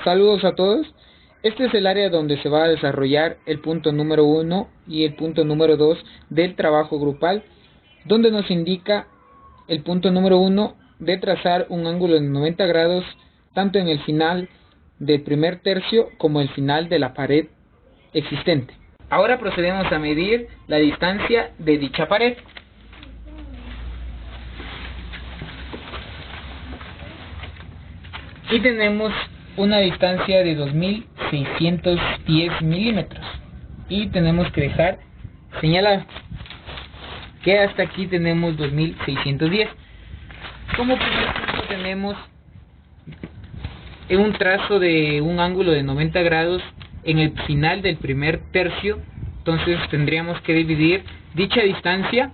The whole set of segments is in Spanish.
Saludos a todos. Este es el área donde se va a desarrollar el punto número 1 y el punto número 2 del trabajo grupal, donde nos indica el punto número 1 de trazar un ángulo de 90 grados tanto en el final del primer tercio como el final de la pared existente. Ahora procedemos a medir la distancia de dicha pared. Y tenemos una distancia de 2610 milímetros y tenemos que dejar señalado que hasta aquí tenemos 2610. Como primer punto tenemos un trazo de un ángulo de 90 grados en el final del primer tercio. Entonces tendríamos que dividir dicha distancia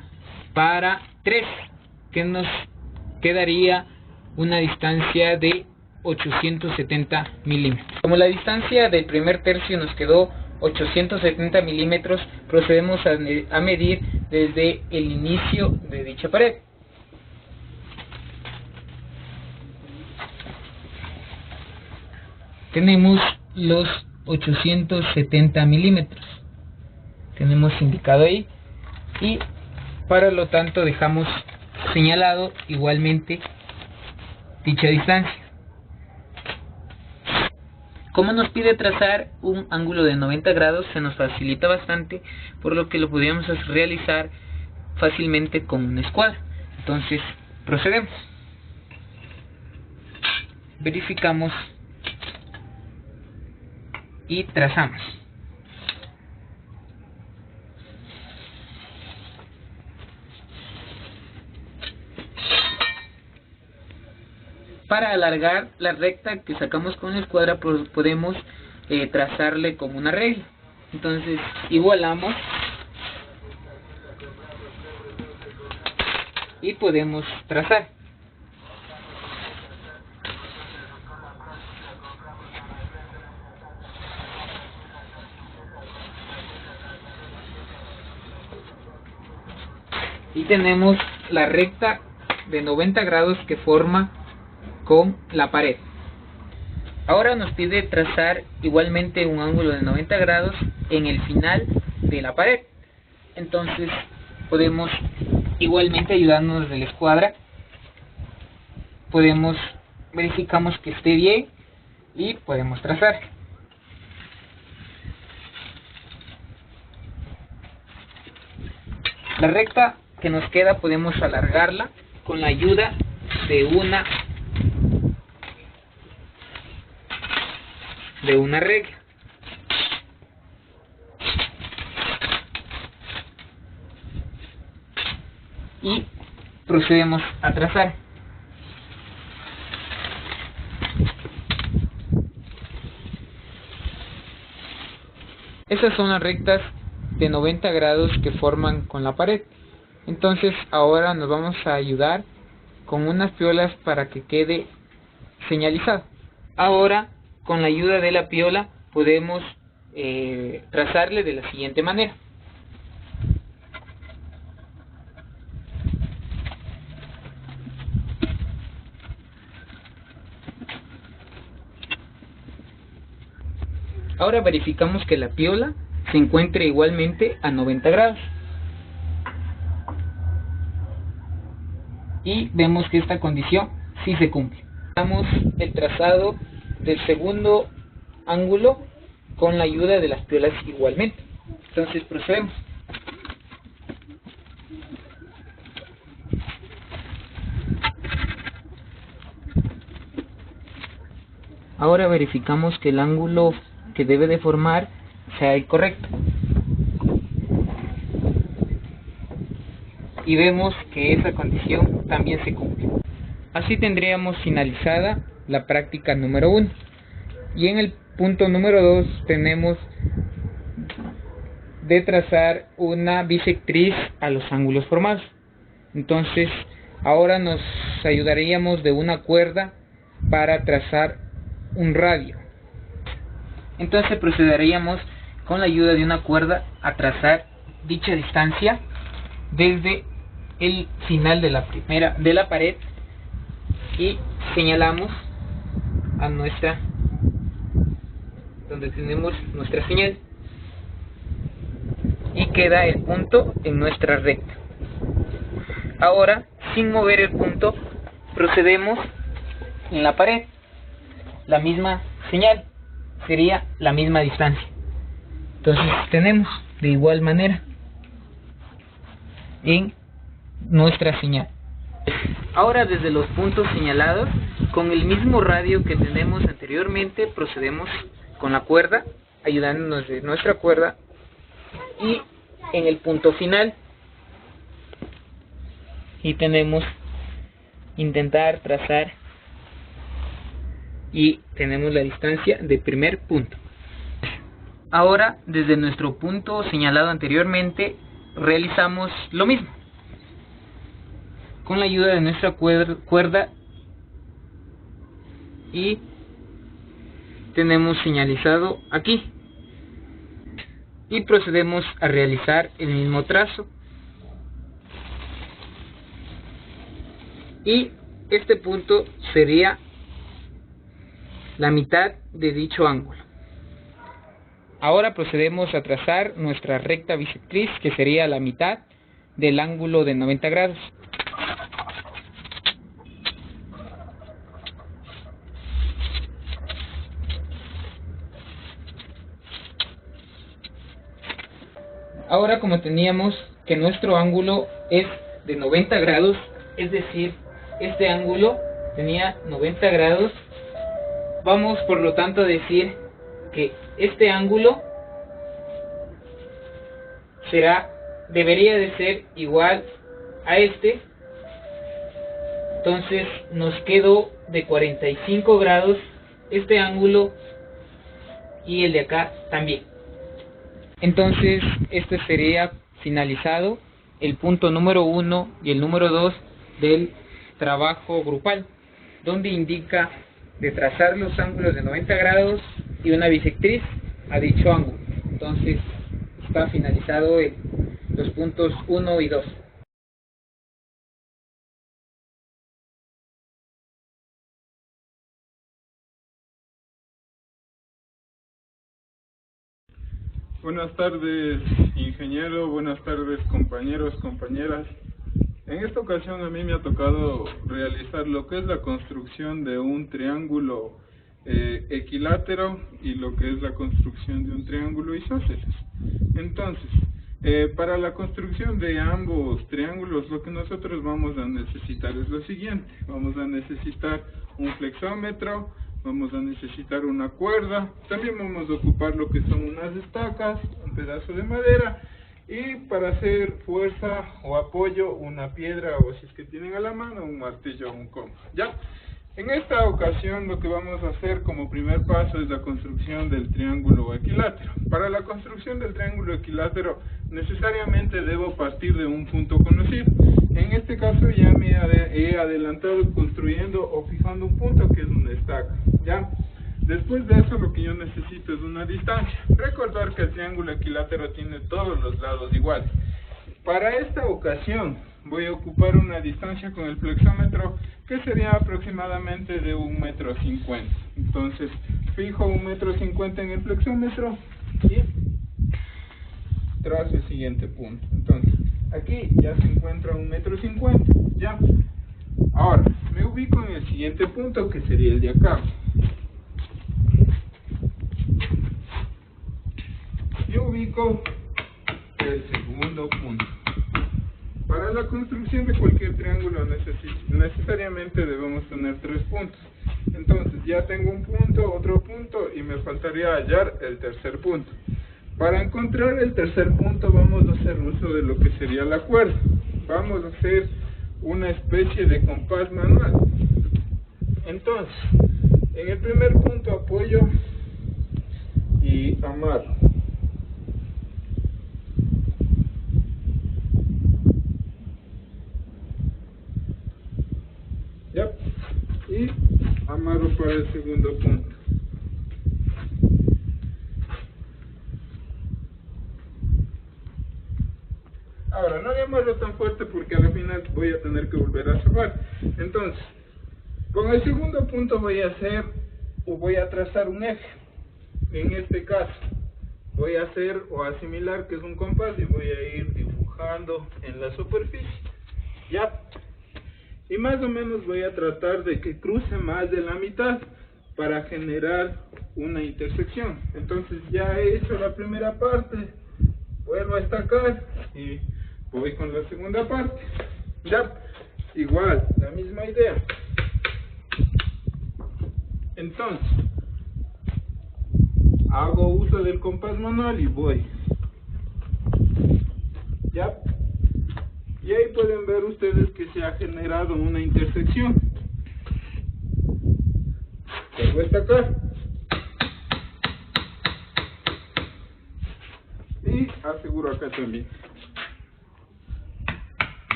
para 3, que nos quedaría una distancia de 870 milímetros. Como la distancia del primer tercio nos quedó 870 milímetros, procedemos a medir desde el inicio de dicha pared. Tenemos los 870 milímetros, tenemos indicado ahí, y para lo tanto dejamos señalado igualmente dicha distancia. Como nos pide trazar un ángulo de 90 grados, se nos facilita bastante, por lo que lo podríamos realizar fácilmente con una escuadra. Entonces procedemos, verificamos y trazamos. Para alargar la recta que sacamos con la escuadra, podemos trazarle como una regla. Entonces igualamos y podemos trazar. Y tenemos la recta de 90 grados que forma con la pared. Ahora nos pide trazar igualmente un ángulo de 90 grados en el final de la pared. Entonces podemos igualmente ayudarnos de la escuadra, verificamos que esté bien y podemos trazar. La recta que nos queda podemos alargarla con la ayuda de una regla. Y procedemos a trazar. Esas son las rectas de 90 grados que forman con la pared. Entonces ahora nos vamos a ayudar con unas piolas para que quede señalizado. Ahora con la ayuda de la piola podemos trazarle de la siguiente manera. Ahora verificamos que la piola se encuentre igualmente a 90 grados. Y vemos que esta condición sí se cumple. Damos el trazado del segundo ángulo con la ayuda de las piolas igualmente. Entonces procedemos. Ahora verificamos que el ángulo que debe de formar sea el correcto. Y vemos que esa condición también se cumple. Así tendríamos finalizada la práctica número 1. Y en el punto número 2 tenemos de trazar una bisectriz a los ángulos formados. Entonces ahora nos ayudaríamos de una cuerda para trazar un radio. Entonces procederíamos con la ayuda de una cuerda a trazar dicha distancia desde el final de la pared y señalamos a nuestra donde tenemos nuestra señal, y queda el punto en nuestra recta. Ahora, sin mover el punto, procedemos en la pared. La misma señal, sería la misma distancia. Entonces tenemos de igual manera en nuestra señal. Ahora, desde los puntos señalados, con el mismo radio que tenemos anteriormente, procedemos con la cuerda, ayudándonos de nuestra cuerda, y en el punto final, y tenemos intentar trazar, y tenemos la distancia del primer punto. Ahora, desde nuestro punto señalado anteriormente, realizamos lo mismo. Con la ayuda de nuestra cuerda, y tenemos señalizado aquí. Y procedemos a realizar el mismo trazo. Y este punto sería la mitad de dicho ángulo. Ahora procedemos a trazar nuestra recta bisectriz, que sería la mitad del ángulo de 90 grados. Ahora, como teníamos que nuestro ángulo es de 90 grados, es decir, este ángulo tenía 90 grados, vamos por lo tanto a decir que este ángulo debería de ser igual a este. Entonces nos quedó de 45 grados este ángulo, y el de acá también. Entonces este sería finalizado el punto número 1 y el número 2 del trabajo grupal, donde indica de trazar los ángulos de 90 grados y una bisectriz a dicho ángulo. Entonces está finalizado los puntos 1 y 2. Buenas tardes, ingeniero. Buenas tardes, compañeros, compañeras. En esta ocasión a mí me ha tocado realizar lo que es la construcción de un triángulo equilátero y lo que es la construcción de un triángulo isósceles. Entonces, para la construcción de ambos triángulos, lo que nosotros vamos a necesitar es lo siguiente. Vamos a necesitar un flexómetro, vamos a necesitar una cuerda, también vamos a ocupar lo que son unas estacas, un pedazo de madera, y para hacer fuerza o apoyo, una piedra, o si es que tienen a la mano, un martillo o un combo. ¿Ya? En esta ocasión lo que vamos a hacer como primer paso es la construcción del triángulo equilátero. Para la construcción del triángulo equilátero necesariamente debo partir de un punto conocido. En este caso ya me he adelantado construyendo o fijando un punto que es una estaca. ¿Ya? Después de eso lo que yo necesito es una distancia. Recordar que el triángulo equilátero tiene todos los lados iguales. Para esta ocasión voy a ocupar una distancia con el flexómetro que sería aproximadamente de 1,50 m. Entonces fijo 1,50 m en el flexómetro y trazo el siguiente punto. Entonces aquí ya se encuentra 1,50 m. ¿Ya? Ahora me ubico en el siguiente punto, que sería el de acá. Yo ubico el segundo punto. Para la construcción de cualquier triángulo necesariamente debemos tener 3 puntos. Entonces ya tengo un punto, otro punto, y me faltaría hallar el tercer punto. Para encontrar el tercer punto vamos a hacer uso de lo que sería la cuerda. Vamos a hacer una especie de compás manual. Entonces, en el primer punto apoyo y amarro. ¿Ya? Y amarro para el segundo punto. Ahora, no le amarro tan fuerte porque al final voy a tener que volver a cerrar. Entonces, con el segundo punto voy a trazar un eje. en este caso voy a hacer o asimilar que es un compás y voy a ir dibujando en la superficie, ya, y más o menos voy a tratar de que cruce más de la mitad para generar una intersección. Entonces ya he hecho la primera parte, vuelvo a estacar y voy con la segunda parte, ya, igual, la misma idea. Entonces hago uso del compás manual y voy, ya, y ahí pueden ver ustedes que se ha generado una intersección. Vuelvo a estacar y aseguro acá también.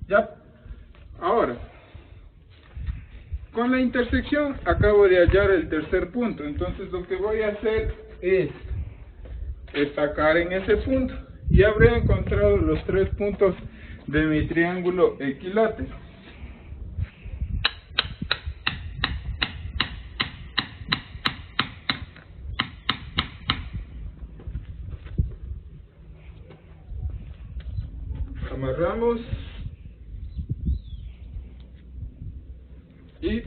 Ya, ahora con la intersección acabo de hallar el tercer punto, entonces lo que voy a hacer es estacar en ese punto y habré encontrado los 3 puntos de mi triángulo equilátero. Amarramos y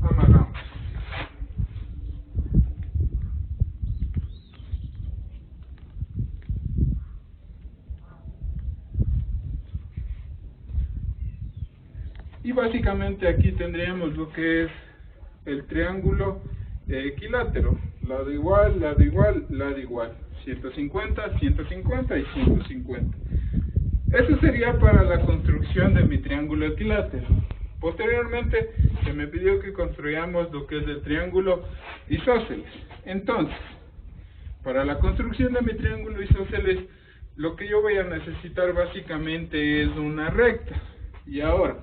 amarramos. Y básicamente aquí tendríamos lo que es el triángulo equilátero, lado igual, lado igual, lado igual, 150, 150 y 150. Eso sería para la construcción de mi triángulo equilátero. Posteriormente se me pidió que construyamos lo que es el triángulo isósceles. Entonces, para la construcción de mi triángulo isósceles, lo que yo voy a necesitar básicamente es una recta. Y ahora,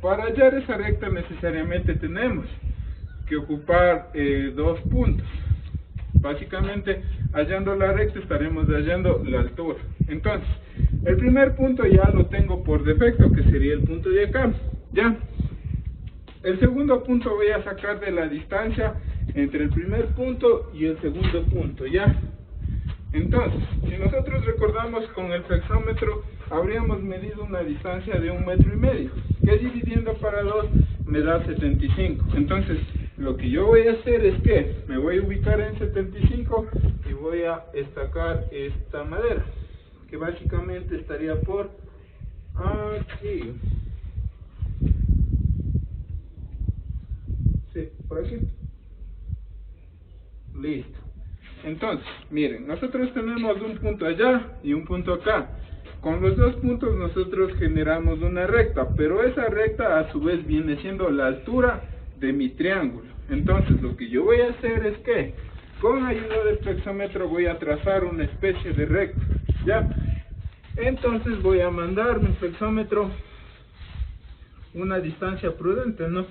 para hallar esa recta necesariamente tenemos que ocupar 2 puntos. Básicamente, hallando la recta estaremos hallando la altura. Entonces, el primer punto ya lo tengo por defecto, que sería el punto de acá, ¿ya? El segundo punto voy a sacar de la distancia entre el primer punto y el segundo punto, ¿ya? Entonces, si nosotros recordamos con el flexómetro, habríamos medido una distancia de 1,5 metros, que dividiendo para 2 me da 75. Entonces, lo que yo voy a hacer es que me voy a ubicar en 75 y voy a estacar esta madera, que básicamente estaría por aquí. Sí, por aquí. Listo. Entonces, miren, nosotros tenemos un punto allá y un punto acá. Con los 2 puntos nosotros generamos una recta, pero esa recta a su vez viene siendo la altura de mi triángulo. Entonces, lo que yo voy a hacer es que, con ayuda del flexómetro voy a trazar una especie de recta, ¿ya? Entonces voy a mandar mi flexómetro una distancia prudente, ¿no?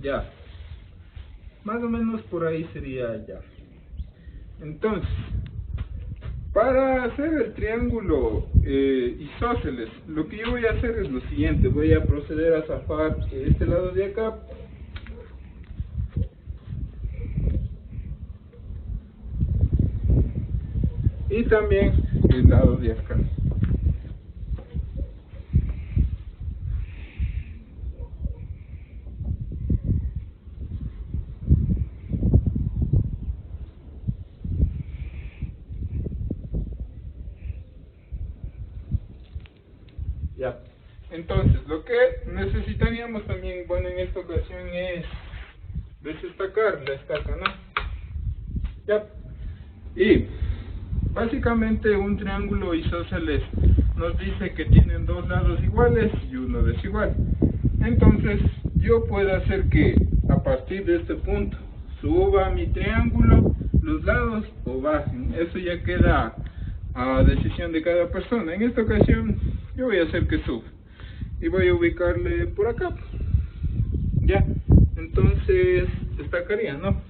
Ya. Más o menos por ahí sería ya. Entonces, para hacer el triángulo isósceles, lo que yo voy a hacer es lo siguiente. Voy a proceder a zafar este lado de acá. Y también el lado de acá. Ya. Entonces, lo que necesitaríamos también, bueno, en esta ocasión es desestacar la estaca, ¿no? Ya. Y básicamente un triángulo isósceles nos dice que tienen 2 lados iguales y uno desigual. Entonces, yo puedo hacer que a partir de este punto suba mi triángulo los lados o bajen. Eso ya queda a decisión de cada persona. En esta ocasión yo voy a hacer que suba y voy a ubicarle por acá, ya. Entonces destacaría, ¿no?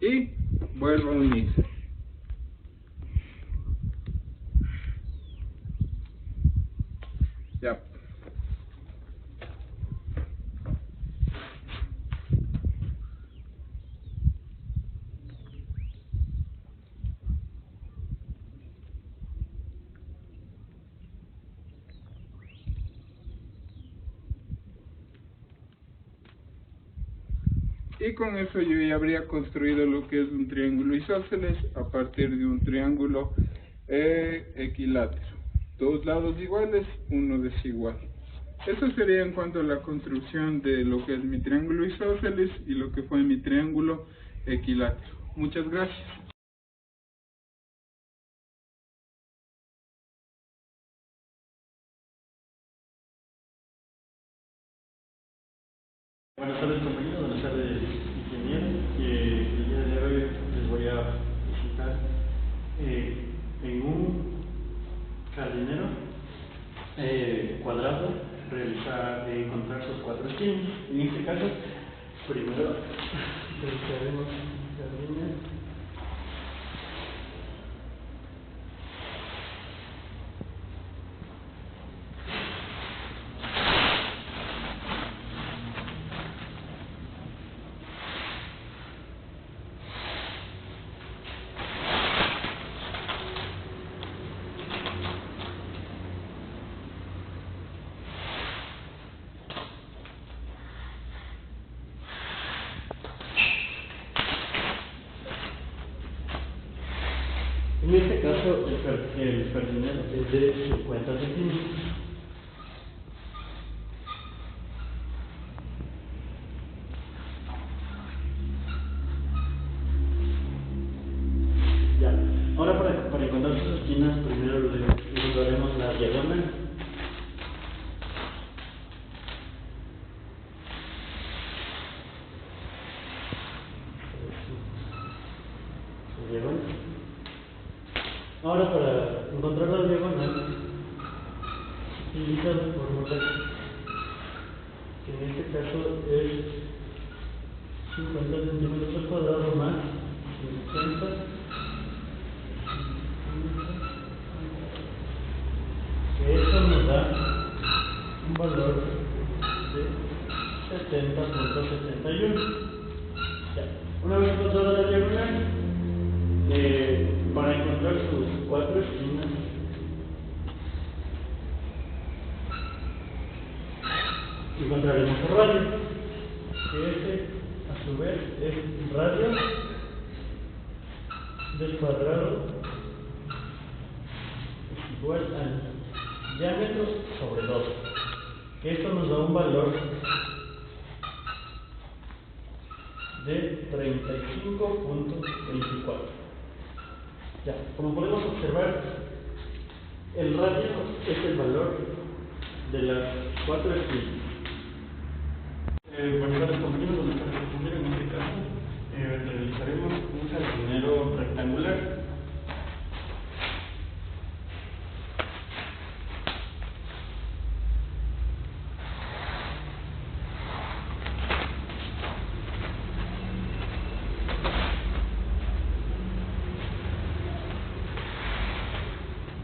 Y vuelvo a unir. y con eso yo ya habría construido lo que es un triángulo isósceles a partir de un triángulo equilátero. Dos lados iguales, uno desigual. Eso sería en cuanto a la construcción de lo que es mi triángulo isósceles y lo que fue mi triángulo equilátero. Muchas gracias. Buenas tardes compañeros, buenas tardes ingenieros. El día de hoy les voy a presentar en un jardinero cuadrado encontrar sus cuatro esquinas. En este caso, primero realizaremos jardines. En este caso, el jardinero es de 50 centímetros. Ya. Ahora para encontrar sus esquinas, primero encontraremos la diagonal. Ahora para encontrar la diagonal se utiliza la fórmula que en este caso es 50 centímetros al cuadrado más 50 que eso nos da un valor de 70.71. Ya. Una vez encontrada la diagonal, para encontrar sus cuatro esquinas, encontraremos el radio, que este a su vez es el radio del cuadrado es igual al diámetro sobre 2, que esto nos da un valor de 35.24. Ya, como podemos observar, el radio es el valor de las cuatro esquinas. Buenas tardes compañeros, buenas tardes compañeros. En este caso realizaremos un jardinero rectangular.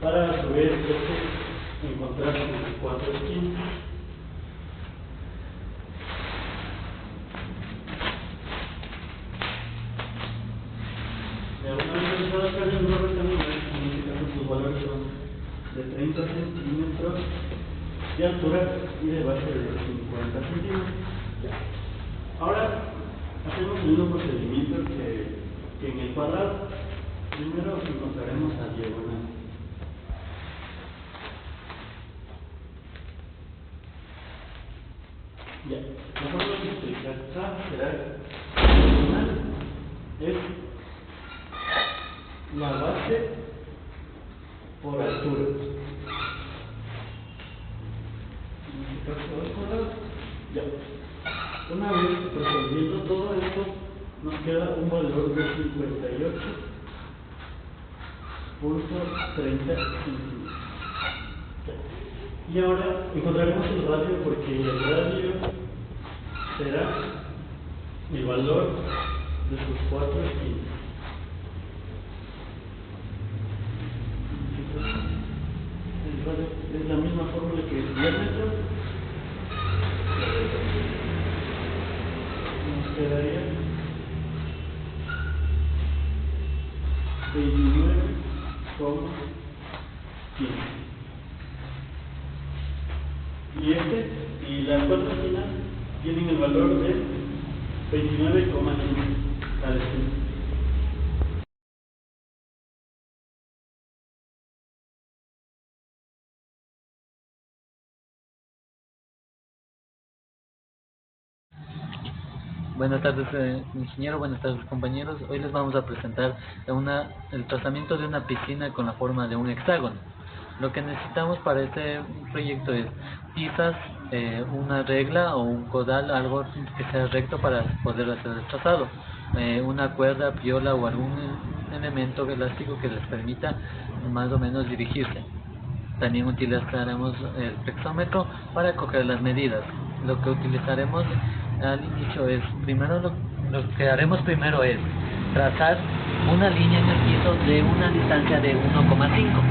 Para a su vez encontrar sus cuatro esquinas. Una vez realizadas cada uno rectangular, en este caso sus valores son de 30 centímetros de altura y de base de 50 centímetros. Ya. Ahora hacemos el mismo procedimiento que en el cuadrado. Primero encontraremos la diagonal. Ya, la forma de explicar será la diagonal es la base por altura. En este caso al cuadrado. Ya. Una vez resolviendo todo esto, nos queda un valor de 58.30 centímetros. Y ahora encontraremos el radio porque el radio será el valor de sus cuatro esquinas. El radio es la misma fórmula que el diámetro. Nos quedaría 29,15. Y las cuatro esquinas tienen el valor de 29,15 cada centímetro. Buenas tardes, ingeniero, buenas tardes, compañeros. Hoy les vamos a presentar el tratamiento de una piscina con la forma de un hexágono. Lo que necesitamos para este proyecto es tizas, una regla o un codal, algo que sea recto para poder hacer el trazado, una cuerda, piola o algún elemento elástico que les permita más o menos dirigirse. También utilizaremos el flexómetro para coger las medidas. Lo que utilizaremos al inicio es, lo que haremos primero es trazar una línea en el piso de una distancia de 1,5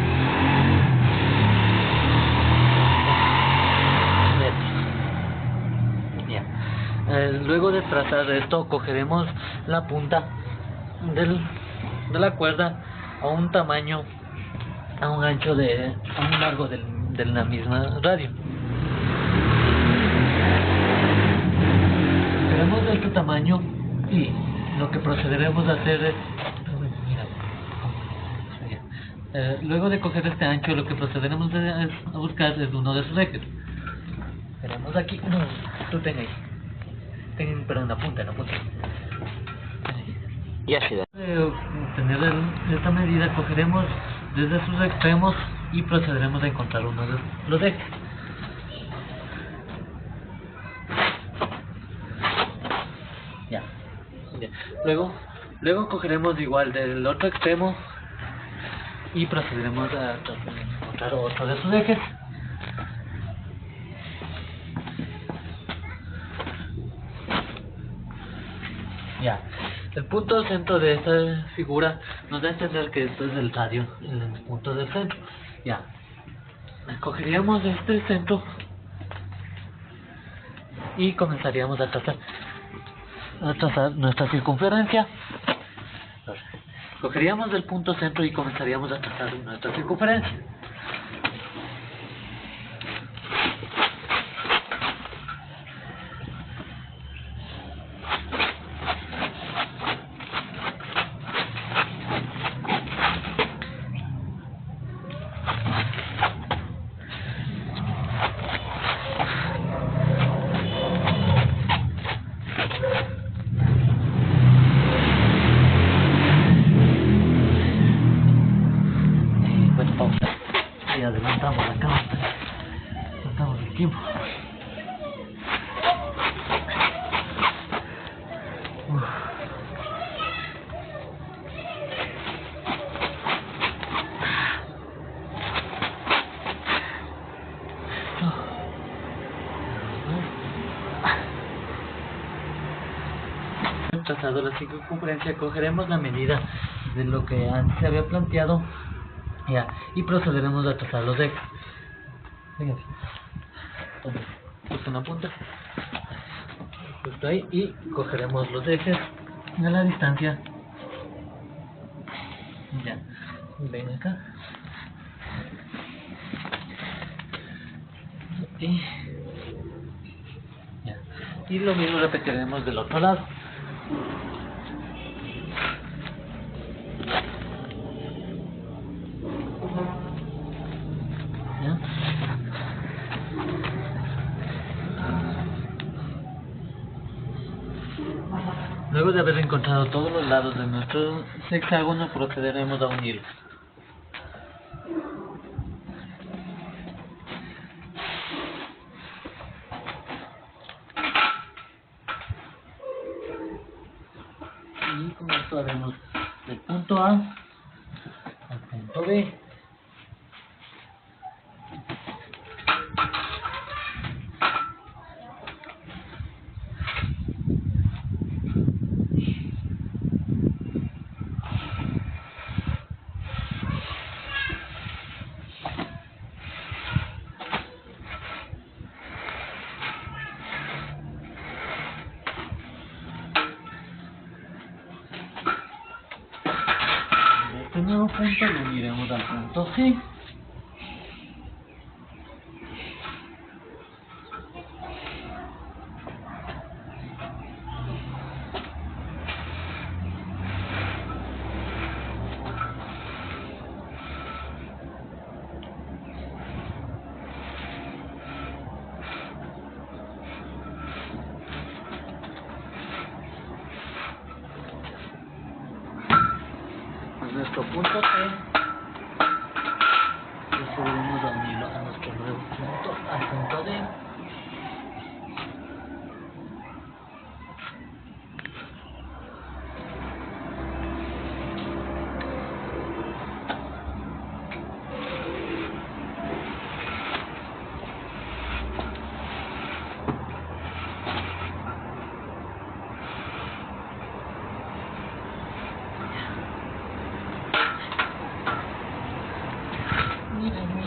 metros. Ya. Luego de trazar esto, cogeremos la punta de la cuerda a un tamaño, a un largo de la misma radio. Queremos de este tamaño y lo que procederemos a hacer es, luego de coger este ancho, lo que procederemos a buscar es uno de sus ejes. Tenemos aquí, no, tú ten ahí, pero en la punta. Ya se da. Obtener esta medida, cogeremos desde sus extremos y procederemos a encontrar uno de los ejes. Ya. Luego cogeremos igual del otro extremo y procederemos a encontrar otro de sus ejes. Ya. El punto centro de esta figura nos da a entender que esto es el radio, el punto del centro. Ya. Cogeríamos este centro y comenzaríamos a trazar nuestra circunferencia. Cogeríamos el punto centro y comenzaríamos a trazar nuestra circunferencia. Y adelantamos la cámara, adelantamos el tiempo. Trazado la circunferencia, cogeremos la medida de lo que antes se había planteado. Ya, y procederemos a trazar los ejes. Fíjense. Entonces, justo una punta. Justo ahí. Y cogeremos los ejes a la distancia. Ya. Ven acá. Y ya. Y lo mismo repetiremos del otro lado. Luego de haber encontrado todos los lados de nuestro hexágono, procederemos a unirlos. Y con esto haremos del punto A al punto B. Este nuevo punto lo uniremos al punto C. nuestro punto T, procederemos a unirlo a nuestro nuevo punto, al punto D. Miremos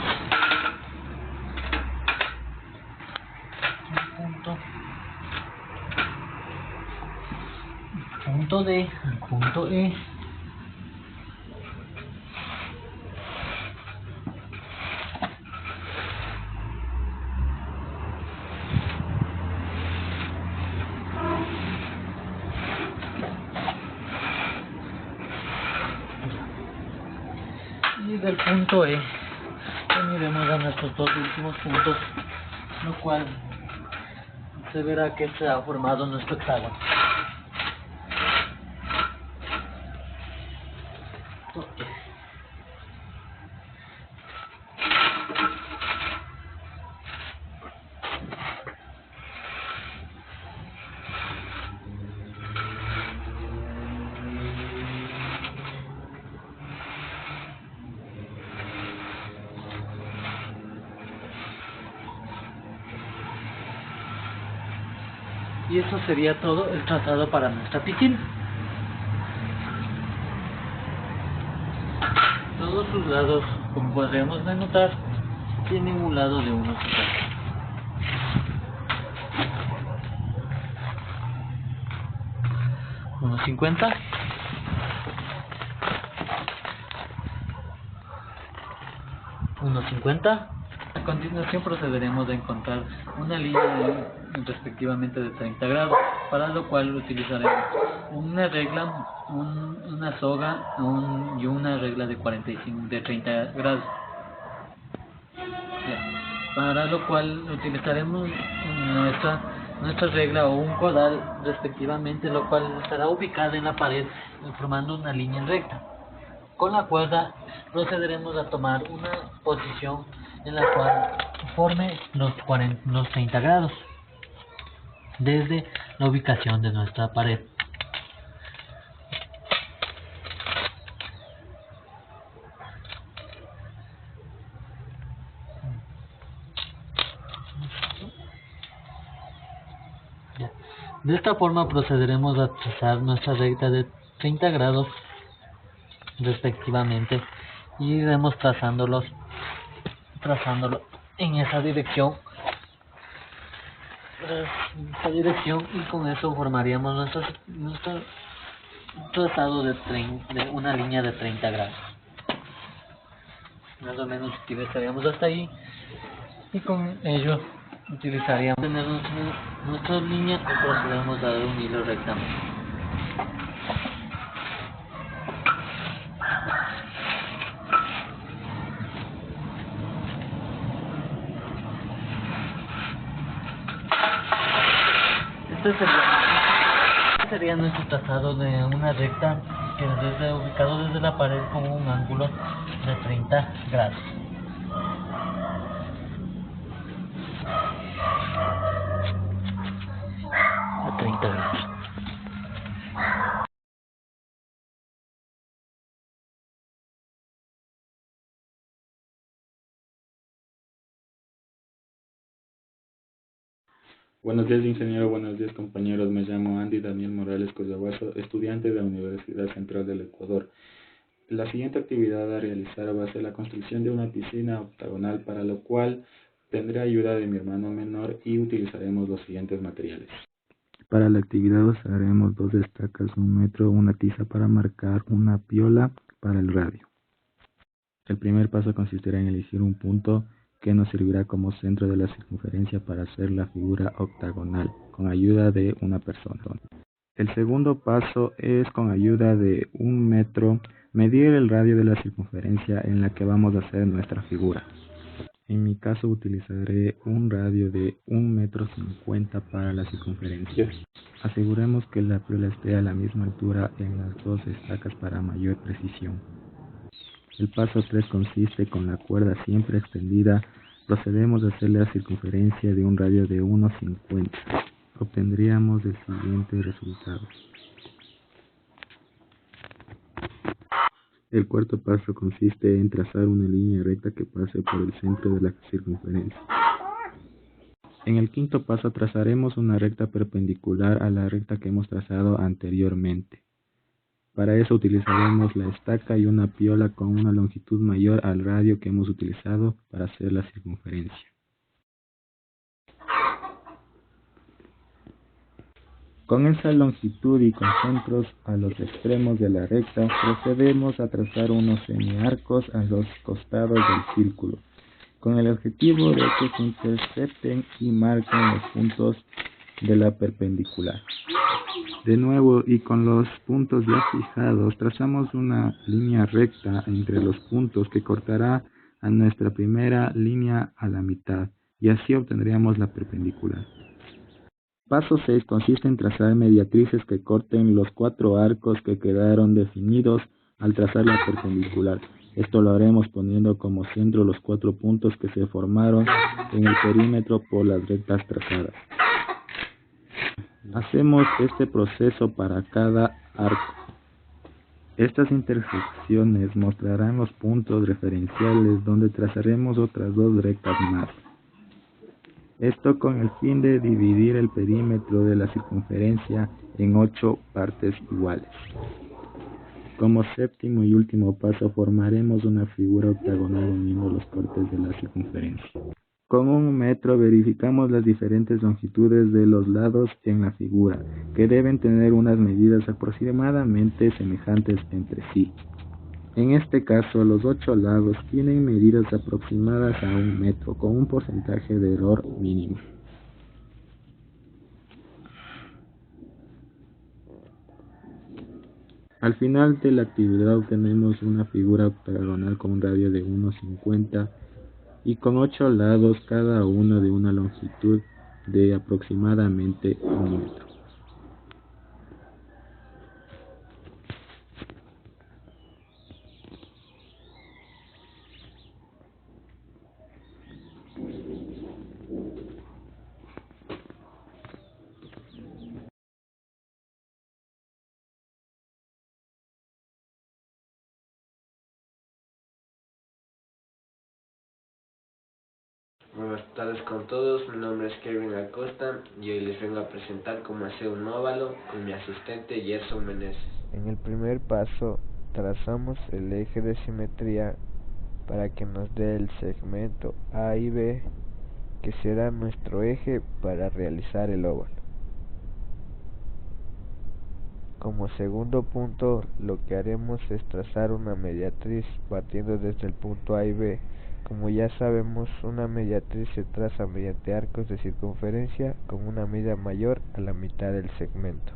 un punto D, el punto E. Y del punto E uniremos a nuestros dos últimos puntos, lo cual se verá que se ha formado nuestro hexágono. Y eso sería todo el trazado para nuestra piscina. Todos sus lados, como podríamos notar, tienen un lado de 1,50. ¿1,50? ¿1,50? A continuación procederemos a encontrar una línea respectivamente de 30 grados, para lo cual utilizaremos una regla, una soga y una regla de 30 grados. Ya. Para lo cual utilizaremos nuestra regla o un codal respectivamente, lo cual estará ubicada en la pared formando una línea recta. Con la cuerda procederemos a tomar una posición en la cual forme los 30 grados desde la ubicación de nuestra pared. De esta forma procederemos a trazar nuestra recta de 30 grados respectivamente y iremos trazándolo en esa dirección y con eso formaríamos nuestro trazado de una línea de 30 grados. Más o menos utilizaríamos hasta ahí y con ello utilizaríamos tener nuestra línea y procedemos a dar un hilo rectamente. Este sería nuestro trazado de una recta que ubicado desde la pared con un ángulo de 30 grados. A 30 grados. Buenos días, ingeniero. Buenos días, compañeros. Me llamo Andy Daniel Morales Collahuaso, estudiante de la Universidad Central del Ecuador. La siguiente actividad a realizar va a ser la construcción de una piscina octagonal, para lo cual tendré ayuda de mi hermano menor y utilizaremos los siguientes materiales. Para la actividad usaremos 2 estacas, 1 metro, una tiza para marcar, una piola para el radio. El primer paso consistirá en elegir un punto que nos servirá como centro de la circunferencia para hacer la figura octagonal, con ayuda de una persona. El segundo paso es, con ayuda de 1 metro, medir el radio de la circunferencia en la que vamos a hacer nuestra figura. En mi caso utilizaré un radio de 1,50 m para la circunferencia. Aseguremos que la piola esté a la misma altura en las dos estacas para mayor precisión. El paso 3 consiste con la cuerda siempre extendida. Procedemos a hacer la circunferencia de un radio de 1,50 m. Obtendríamos el siguiente resultado. El cuarto paso consiste en trazar una línea recta que pase por el centro de la circunferencia. En el quinto paso trazaremos una recta perpendicular a la recta que hemos trazado anteriormente. Para eso utilizaremos la estaca y una piola con una longitud mayor al radio que hemos utilizado para hacer la circunferencia. Con esa longitud y con centros a los extremos de la recta, procedemos a trazar unos semiarcos a los costados del círculo, con el objetivo de que se intercepten y marquen los puntos de la perpendicular. De nuevo, y con los puntos ya fijados, trazamos una línea recta entre los puntos que cortará a nuestra primera línea a la mitad, y así obtendríamos la perpendicular. Paso 6 consiste en trazar mediatrices que corten los 4 arcos que quedaron definidos al trazar la perpendicular. Esto lo haremos poniendo como centro los 4 puntos que se formaron en el perímetro por las rectas trazadas. Hacemos este proceso para cada arco. Estas intersecciones mostrarán los puntos referenciales donde trazaremos otras 2 rectas más. Esto con el fin de dividir el perímetro de la circunferencia en 8 partes iguales. Como séptimo y último paso formaremos una figura octagonal uniendo los cortes de la circunferencia. Con 1 metro verificamos las diferentes longitudes de los lados en la figura, que deben tener unas medidas aproximadamente semejantes entre sí. En este caso, los 8 lados tienen medidas aproximadas a 1 metro, con un porcentaje de error mínimo. Al final de la actividad obtenemos una figura octagonal con un radio de 1,50 y con 8 lados, cada uno de una longitud de aproximadamente 1 metro. Buenas tardes con todos, mi nombre es Kevin Acosta y hoy les vengo a presentar cómo hacer un óvalo con mi asistente Gerson Meneses. En el primer paso trazamos el eje de simetría para que nos dé el segmento A y B, que será nuestro eje para realizar el óvalo. Como segundo punto, lo que haremos es trazar una mediatriz partiendo desde el punto A y B. Como ya sabemos, una mediatriz se traza mediante arcos de circunferencia con una medida mayor a la mitad del segmento.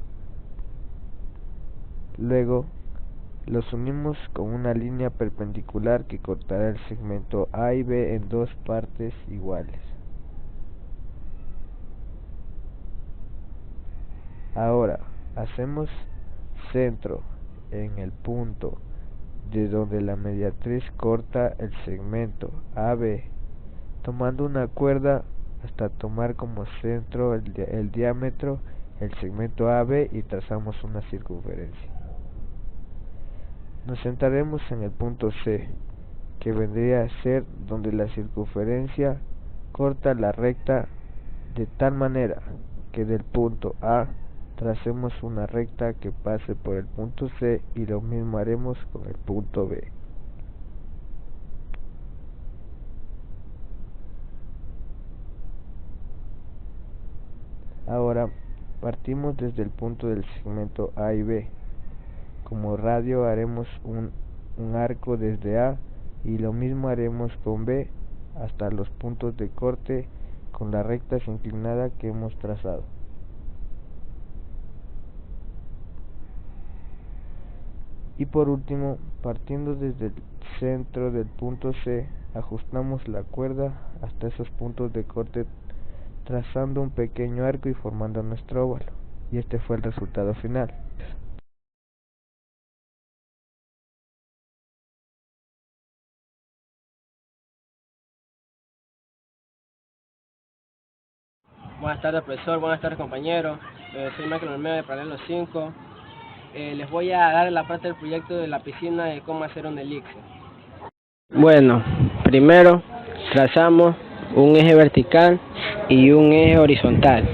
Luego, los unimos con una línea perpendicular que cortará el segmento A y B en 2 partes iguales. Ahora, hacemos centro en el punto de donde la mediatriz corta el segmento AB, tomando una cuerda hasta tomar como centro el diámetro el segmento AB y trazamos una circunferencia. Nos centraremos en el punto C, que vendría a ser donde la circunferencia corta la recta de tal manera que del punto A tracemos una recta que pase por el punto C y lo mismo haremos con el punto B. Ahora partimos desde el punto del segmento A y B. Como radio haremos un arco desde A y lo mismo haremos con B hasta los puntos de corte con la recta inclinada que hemos trazado. Y por último, partiendo desde el centro del punto C, ajustamos la cuerda hasta esos puntos de corte, trazando un pequeño arco y formando nuestro óvalo. Y este fue el resultado final. Buenas tardes, profesor. Buenas tardes, compañeros. Soy Michael Olmedo de Paralelo 5. Les voy a dar la parte del proyecto de la piscina de cómo hacer un elixir. Bueno, primero trazamos un eje vertical y un eje horizontal.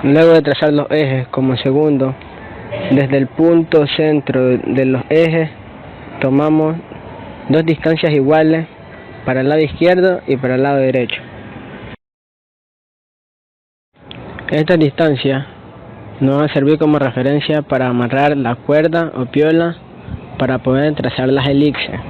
Luego de trazar los ejes como segundo, desde el punto centro de los ejes tomamos dos distancias iguales para el lado izquierdo y para el lado derecho. Estas distancias nos van a servir como referencia para amarrar la cuerda o piola para poder trazar las elixir.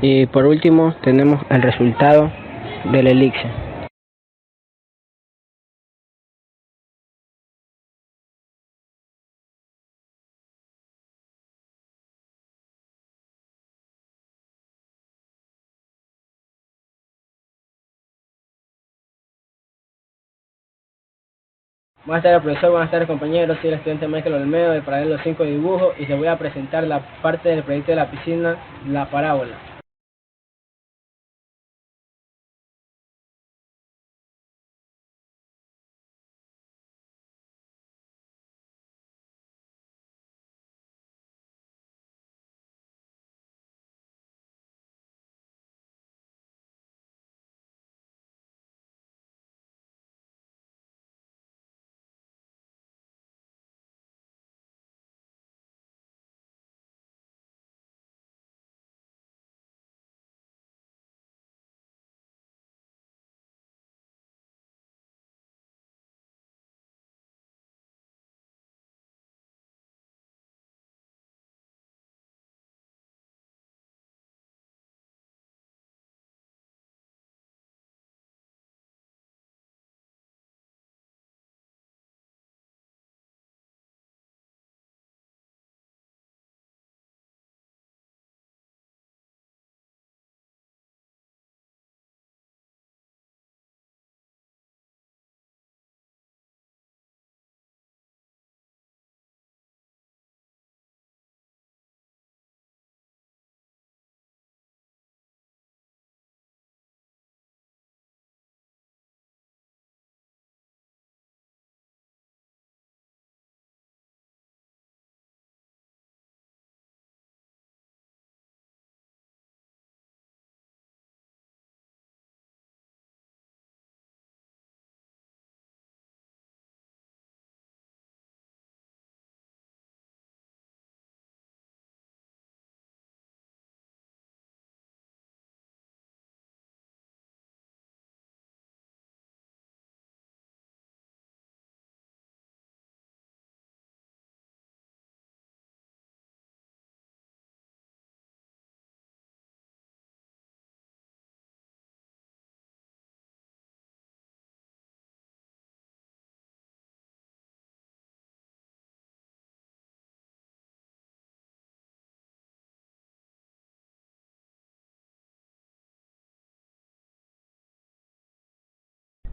Y por último tenemos el resultado del elixir. Buenas tardes, profesor. Buenas tardes, compañeros. Soy el estudiante Michael Olmedo de Paralelo 5 Dibujo y les voy a presentar la parte del proyecto de la piscina, la parábola.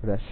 Gracias.